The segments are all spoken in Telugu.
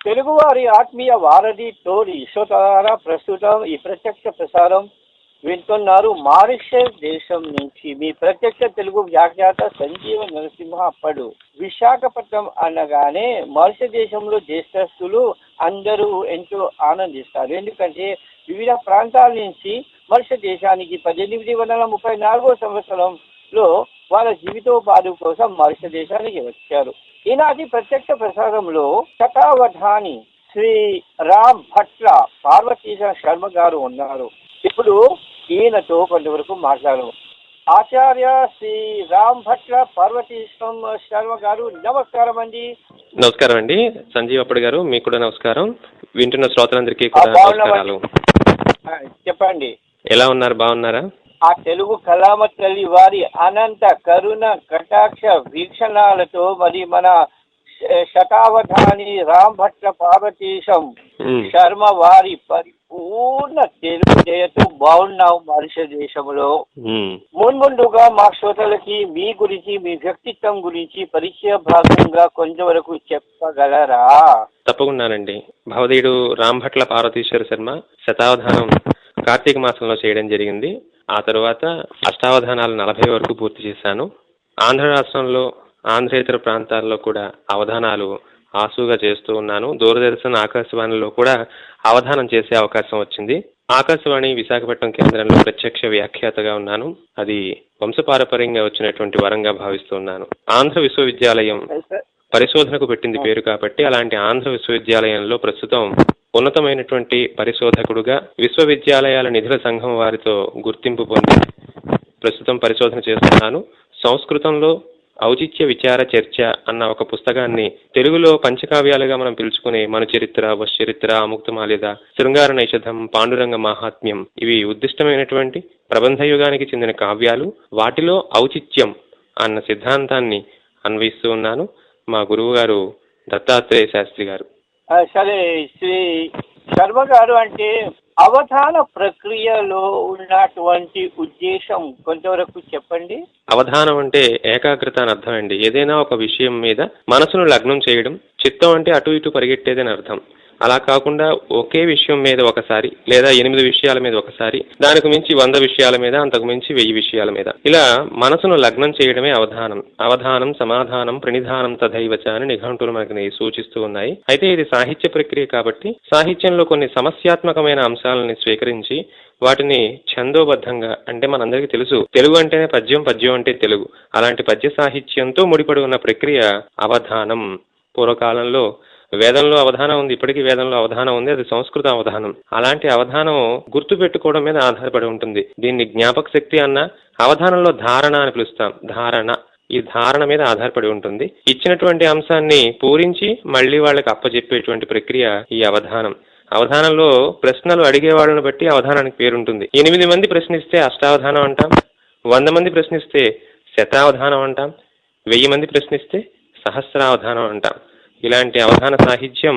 తెలుగువారి ఆత్మీయ వారధి తోడి శ్రోతలారా, ప్రస్తుతం ఈ ప్రత్యక్ష ప్రసారం వింటున్నారు మారిషస్ దేశం నుంచి. మీ ప్రత్యక్ష తెలుగు వ్యాఖ్యాత సంజీవ నరసింహ. అప్పుడు విశాఖపట్నం అనగానే మారిషస్ దేశంలో జ్యేష్ఠస్తులు అందరూ ఎంతో ఆనందిస్తారు. ఎందుకంటే వివిధ ప్రాంతాల నుంచి మారిషస్ దేశానికి 1834 సంవత్సరంలో వాళ్ళ జీవితోపాధి కోసం మారిషస్ దేశానికి వచ్చారు. ఈనాటి ప్రత్యక్ష ప్రసారంలో శతావధాని శ్రీ రామ్ భట్ల పార్వతీశ శర్మ గారు ఉన్నారు. ఇప్పుడు ఈయనతో కొంతవరకు మాట్లాడము. ఆచార్య శ్రీ రామ్ భట్ల పార్వతీశం శర్మ గారు, నమస్కారం అండి. నమస్కారం అండి సంజీవ్ అప్పుడు గారు, మీకు కూడా నమస్కారం. వింటున్న శ్రోతలందరికీ కూడా నమస్కారాలు. చెప్పండి, ఎలా ఉన్నారు? బాగున్నారా? ఆ తెలుగు కళామ తల్లి వారి అనంత కరుణ కటాక్ష వీక్షణాలతో మరి మన శతావధాని రామ్ భట్ల పార్వతీశం శర్మ వారి పరిపూర్ణ తెలుగు దయతో బాగున్నాం మారిషస్ దేశంలో. ముందుగా మా శ్రోతలకి మీ గురించి, మీ వ్యక్తిత్వం గురించి పరిచయ భాగంగా కొంతవరకు చెప్పగలరా? తప్పకుండానండి. భవదీయుడు రామ్ భట్ల పార్వతీశ్వర శర్మ శతావధానం కార్తీక మాసంలో చేయడం జరిగింది. ఆ తర్వాత అష్టావధానాలు 40 వరకు పూర్తి చేశాను. ఆంధ్ర రాష్ట్రంలో, ఆంధ్రేతర ప్రాంతాల్లో కూడా అవధానాలు ఆసుగా చేస్తూ ఉన్నాను. దూరదర్శన్, ఆకాశవాణిలో కూడా అవధానం చేసే అవకాశం వచ్చింది. ఆకాశవాణి విశాఖపట్నం కేంద్రంలో ప్రత్యక్ష వ్యాఖ్యాతగా ఉన్నాను. అది వంశపారపర్యంగా వచ్చినటువంటి వరంగా భావిస్తూ ఉన్నాను. ఆంధ్ర విశ్వవిద్యాలయం పరిశోధనకు పెట్టింది పేరు కాబట్టి అలాంటి ఆంధ్ర విశ్వవిద్యాలయంలో ప్రస్తుతం ఉన్నతమైనటువంటి పరిశోధకుడుగా విశ్వవిద్యాలయాల నిధుల సంఘం వారితో గుర్తింపు పొంది ప్రస్తుతం పరిశోధన చేస్తున్నాను. సంస్కృతంలో ఔచిత్య విచార చర్చ అన్న ఒక పుస్తకాన్ని తెలుగులో పంచకావ్యాలుగా మనం పిలుచుకునే మన చరిత్ర, వశ్చరిత్ర, అముక్తమాల్యద, శృంగార నైషధం, పాండురంగ మహాత్మ్యం, ఇవి ఉద్దిష్టమైనటువంటి ప్రబంధయుగానికి చెందిన కావ్యాలు. వాటిలో ఔచిత్యం అన్న సిద్ధాంతాన్ని అన్వయిస్తూ ఉన్నాను. మా గురువు గారు దత్తాత్రేయ శాస్త్రి గారు. సరే, శ్రీ శర్మ గారు, అంటే అవధాన ప్రక్రియలో ఉన్నటువంటి ఉద్దేశం కొంతవరకు చెప్పండి. అవధానం అంటే ఏకాగ్రత అని అర్థం అండి. ఏదైనా ఒక విషయం మీద మనసును లగ్నం చేయడం. చిత్తం అంటే అటు ఇటు పరిగెట్టేదని అర్థం. అలా కాకుండా ఒకే విషయం మీద ఒకసారి లేదా 8 విషయాల మీద ఒకసారి, దానికి మించి 100 విషయాల మీద, అంతకు మించి 1000 విషయాల మీద, ఇలా మనసును లగ్నం చేయడమే అవధానం. అవధానం, సమాధానం, ప్రణిధానం తథైవచ అని నిఘంటువులు మనకి సూచిస్తూ ఉన్నాయి. అయితే ఇది సాహిత్య ప్రక్రియ కాబట్టి సాహిత్యంలో కొన్ని సమస్యాత్మకమైన అంశాలని స్వీకరించి వాటిని ఛందోబద్ధంగా, అంటే మనందరికీ తెలుసు తెలుగు అంటేనే పద్యం, పద్యం అంటే తెలుగు, అలాంటి పద్య సాహిత్యంతో ముడిపడి ఉన్న ప్రక్రియ అవధానం. పూర్వకాలంలో వేదంలో అవధానం ఉంది, ఇప్పటికీ వేదంలో అవధానం ఉంది, అది సంస్కృత అవధానం. అలాంటి అవధానం గుర్తు పెట్టుకోవడం మీద ఆధారపడి ఉంటుంది. దీన్ని జ్ఞాపక శక్తి అన్న, అవధానంలో ధారణ అని పిలుస్తాం. ధారణ, ఈ ధారణ మీద ఆధారపడి ఉంటుంది. ఇచ్చినటువంటి అంశాన్ని పూరించి మళ్ళీ వాళ్ళకి అప్పచెప్పేటువంటి ప్రక్రియ ఈ అవధానం. అవధానంలో ప్రశ్నలు అడిగే వాళ్ళని బట్టి అవధానానికి పేరుంటుంది. 8 మంది ప్రశ్నిస్తే అష్టావధానం అంటాం, 100 మంది ప్రశ్నిస్తే శతావధానం అంటాం, 1000 మంది ప్రశ్నిస్తే సహస్రావధానం అంటాం. ఇలాంటి అవధాన సాహిత్యం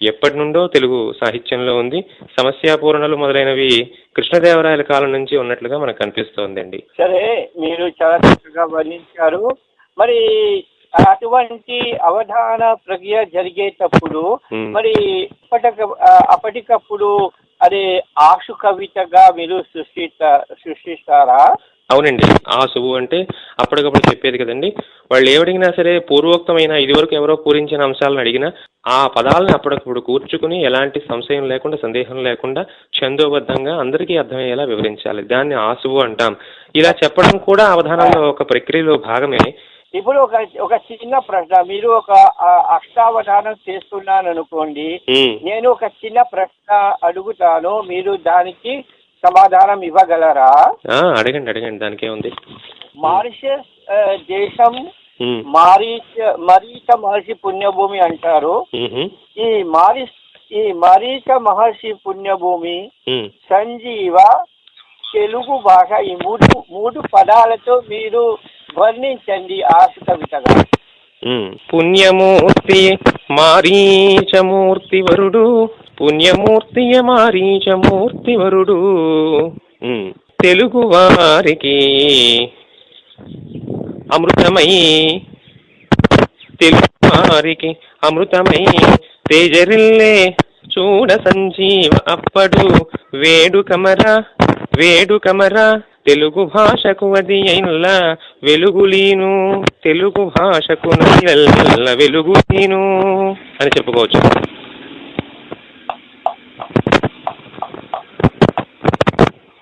ఎప్పటి నుండో తెలుగు సాహిత్యంలో ఉంది. సమస్యాపూరణలు మొదలైనవి కృష్ణదేవరాయల కాలం నుంచి ఉన్నట్లుగా మనకు కనిపిస్తోందండి. సరే, మీరు చాలా చక్కగా వర్ణించారు. మరి అటువంటి అవధాన ప్రక్రియ జరిగేటప్పుడు మరి అప్పటికప్పుడు అదే ఆశు కవితగా మీరు సృష్టిస్తారా? అవునండి. ఆసువు అంటే అప్పటికప్పుడు చెప్పేది కదండి. వాళ్ళు ఏమడిగినా సరే పూర్వోక్తమైన, ఇదివరకు ఎవరో పూరించిన అంశాలను అడిగినా ఆ పదాలను అప్పటికప్పుడు కూర్చుకుని ఎలాంటి సంశయం లేకుండా, సందేహం లేకుండా ఛందోబద్ధంగా అందరికీ అర్థమయ్యేలా వివరించాలి. దాన్ని ఆసువు అంటాం. ఇలా చెప్పడం కూడా అవధానంలో ఒక ప్రక్రియలో భాగమే. ఇప్పుడు ఒక చిన్న ప్రశ్న, మీరు ఒక అష్టావధానం చేస్తున్నాను అనుకోండి, నేను ఒక చిన్న ప్రశ్న అడుగుతాను, మీరు దానికి సమాధానం ఇవ్వగలరా? అడగండి, దానికే ఉంది. మారిషస్ దేశం మరీచ మహర్షి పుణ్యభూమి అంటారు. ఈ మరీచ మహర్షి పుణ్యభూమి, సంజీవ, తెలుగు భాష, ఈ మూడు పదాలతో మీరు వర్ణించండి ఆశు కవితగా. పుణ్యమూర్తి మారీచమూర్తి వరుడు, పుణ్యమూర్తియ మారీచమూర్తి వరుడు, తెలుగు వారికి అమృతమై, తెలుగు వారికి అమృతమై తేజరిల్లే చూడ సంజీవ అప్పడు వేడుకమరా వేడుకమరా తెలుగు భాషకు అది అయినల్ల వెలుగులీను తెలుగు భాషకు నల్ల వెలుగులీను అని చెప్పుకోవచ్చు.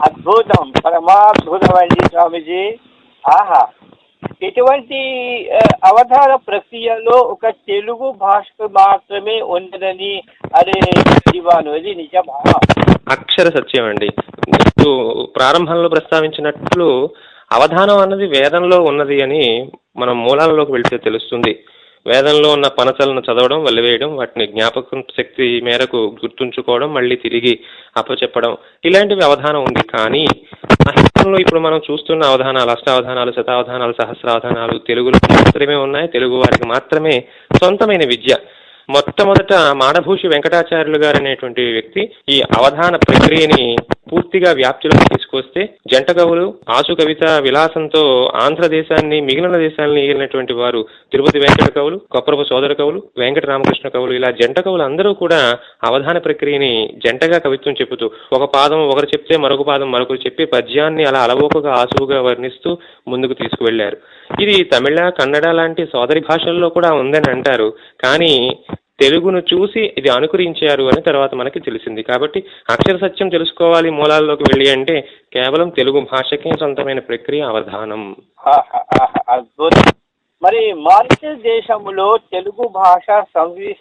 అద్భుతం, పరమాద్భుతం అండి స్వామిజీ. ఆహా, ఇటువంటి అవధాన ప్రక్రియలో ఒక తెలుగు భాషకు మాత్రమే ఉన్నదని అదే జీవాను, ఇది నిజమా? అక్షర సత్యం అండి. ఇప్పుడు ప్రారంభంలో ప్రస్తావించినట్లు అవధానం అన్నది వేదంలో ఉన్నది అని మనం మూలాలలోకి వెళ్తే తెలుస్తుంది. వేదంలో ఉన్న పనసలను చదవడం, వల్లివేయడం, వాటిని జ్ఞాపకం శక్తి మేరకు గుర్తుంచుకోవడం, మళ్ళీ తిరిగి అప్పచెప్పడం, ఇలాంటివి అవధానం ఉంది. కానీ సాహిత్యంలో ఇప్పుడు మనం చూస్తున్న అవధానాలు, అష్టావధానాలు, శతావధానాలు, సహస్రావధానాలు తెలుగులో మాత్రమే ఉన్నాయి. తెలుగు వారికి మాత్రమే సొంతమైన విద్య. మొట్టమొదట మాడభూషి వెంకటాచార్యులు గారు అనేటువంటి వ్యక్తి ఈ అవధాన ప్రక్రియని పూర్తిగా వ్యాప్తిలోకి తీసుకొస్తే జంట కవులు ఆశు కవిత విలాసంతో ఆంధ్రదేశాన్ని, మిగిలిన దేశాన్ని ఏలినటువంటి వారు తిరుపతి వెంకట కవులు, కొప్పరపు సోదర కవులు, వెంకట రామకృష్ణ కవులు, ఇలా జంట కవులు అందరూ కూడా అవధాన ప్రక్రియని జంటగా కవిత్వం చెబుతూ ఒక పాదం ఒకరు చెప్తే మరొక పాదం మరొకరు చెప్పి పద్యాన్ని అలా అలవోకగా ఆశువుగా వర్ణిస్తూ ముందుకు తీసుకువెళ్లారు. ఇది తమిళ, కన్నడ లాంటి సోదరి భాషల్లో కూడా ఉందని అంటారు. కానీ తెలుగును చూసి ఇది అనుకరించారు అని తర్వాత మనకి తెలిసింది. కాబట్టి అక్షర సత్యం తెలుసుకోవాలి మూలాల్లోకి వెళ్ళి అంటే కేవలం తెలుగు భాషకే సొంతమైన ప్రక్రియ అవధానం. అద్భుతం. మరి మారిషస్ దేశంలో తెలుగు భాష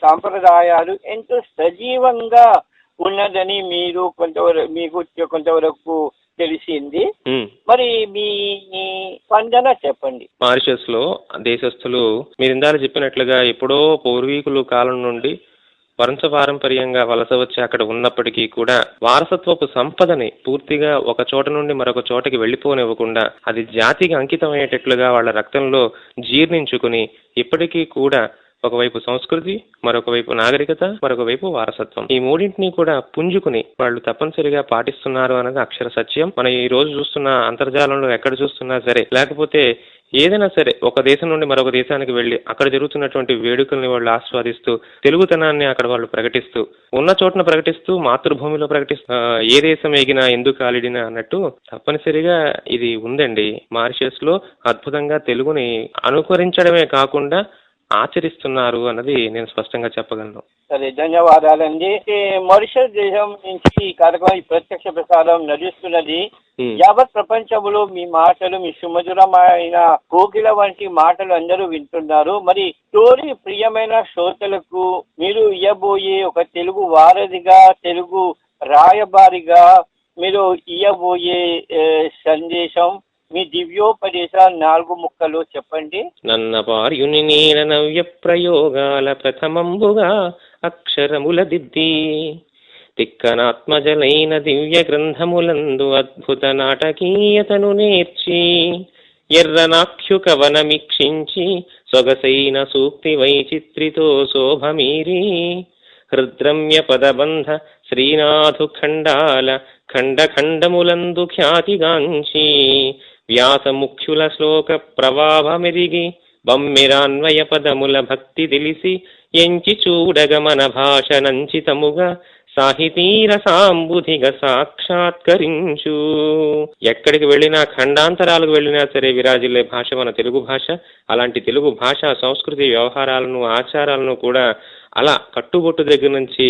సాంప్రదాయాలు ఎంతో సజీవంగా ఉన్నదని మీకు కొంతవరకు తెలిసింది. మరి మీ స్పందన చెప్పండి. మారిషస్ లో దేశస్థులు మీరు ఇందాక చెప్పినట్లుగా ఎప్పుడో పూర్వీకుల కాలం నుండి వంశపారంపర్యంగా వలస వచ్చి అక్కడ ఉన్నప్పటికీ కూడా వారసత్వపు సంపదని పూర్తిగా ఒక చోట నుండి మరొక చోటకి వెళ్ళిపోనివ్వకుండా అది జాతికి అంకితమయ్యేటట్లుగా వాళ్ళ రక్తంలో జీర్ణించుకుని ఇప్పటికీ కూడా ఒకవైపు సంస్కృతి, మరొక వైపు నాగరికత, మరొక వైపు వారసత్వం, ఈ మూడింటిని కూడా పుంజుకుని వాళ్ళు తప్పనిసరిగా పాటిస్తున్నారు అన్నది అక్షర సత్యం. మనం ఈ రోజు చూస్తున్న అంతర్జాలంలో ఎక్కడ చూస్తున్నా సరే, లేకపోతే ఏదైనా సరే ఒక దేశం నుండి మరొక దేశానికి వెళ్ళి అక్కడ జరుగుతున్నటువంటి వేడుకల్ని వాళ్ళు ఆస్వాదిస్తూ తెలుగుతనాన్ని అక్కడ వాళ్ళు ప్రకటిస్తూ ఉన్న చోటున ప్రకటిస్తూ మాతృభూమిలో ప్రకటిస్తూ ఏ దేశం ఎగినా ఎందుకు కాలిడినా అన్నట్టు తప్పనిసరిగా ఇది ఉందండి. మారిషస్ లో అద్భుతంగా తెలుగుని అనుకరించడమే కాకుండా ఆచరిస్తున్నారు అన్నది నేను స్పష్టంగా చెప్పగలను. సరే, ధన్యవాదాలండి. మారిషస్ దేశం నుంచి ఈ కార్యక్రమం ప్రత్యక్ష ప్రసారం నడుస్తున్నది. యావత్ ప్రపంచంలో మీ మాటలు, మీ సుమధురమైన కోకిల వంటి మాటలు అందరూ వింటున్నారు. మరి స్టోరీ ప్రియమైన శ్రోతలకు మీరు ఇయ్యబోయే ఒక తెలుగు వారధిగా, తెలుగు రాయబారిగా మీరు ఇయ్యబోయే సందేశం, మీ దివ్యోపదేశ 4 ముక్కలు చెప్పండి. నన్న పార్యుని నీల నవ్య ప్రయోగాల ప్రథమంబుగా అక్షరముల దిద్ది తిక్కనాత్మజలైన దివ్య గ్రంథములందు అద్భుత నాటకీయతను నేర్చి ఎర్రనాఖ్యు కవనమీక్షించి సొగసైన సూక్తి వైచిత్రితో శోభమీరి హృద్రమ్య పదబంధ శ్రీనాథు ఖండాల ఖండఖండములందు ఖ్యాతిగాంచి వ్యాసముఖ్యుల శ్లోక ప్రభావమెరిగి బమ్మిరాన్వయ పదముల భక్తి తెలిసి ఎంచి చూడగమన భాష నంచితముగా సాహితీర సాంబుధిగా సాక్షాత్కరించు. ఎక్కడికి వెళ్ళినా, ఖండాంతరాలకు వెళ్ళినా సరే విరాజిల్లే భాష మన తెలుగు భాష. అలాంటి తెలుగు భాష సంస్కృతి, వ్యవహారాలను, ఆచారాలను కూడా అలా కట్టుబొట్టు దగ్గర నుంచి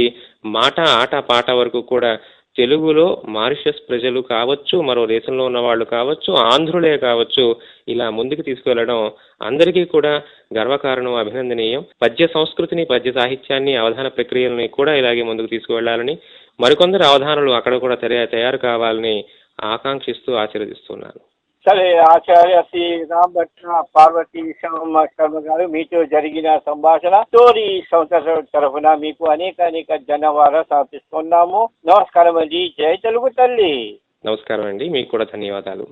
మాట, ఆట, పాట వరకు కూడా తెలుగులో మారిషస్ ప్రజలు కావచ్చు, మరో దేశంలో ఉన్న వాళ్ళు కావచ్చు, ఆంధ్రులే కావచ్చు, ఇలా ముందుకు తీసుకువెళ్ళడం అందరికీ కూడా గర్వకారణం, అభినందనీయం. పద్య సంస్కృతిని, పద్య సాహిత్యాన్ని, అవధాన ప్రక్రియలని కూడా ఇలాగే ముందుకు తీసుకువెళ్లాలని, మరికొందరు అవధానాలు అక్కడ కూడా తయారు కావాలని ఆకాంక్షిస్తూ ఆశీర్వదిస్తున్నాను. సరే, ఆచార్య శ్రీ రామభట్ల పార్వతీ శర్మ గారు, మీతో జరిగిన సంభాషణ స్టోరీ సంస్థ తరఫున మీకు అనేక ధన్యవాదాలు సమర్పిస్తున్నాము. నమస్కారం అండి. జై తెలుగు తల్లి. నమస్కారం అండి. మీకు కూడా ధన్యవాదాలు.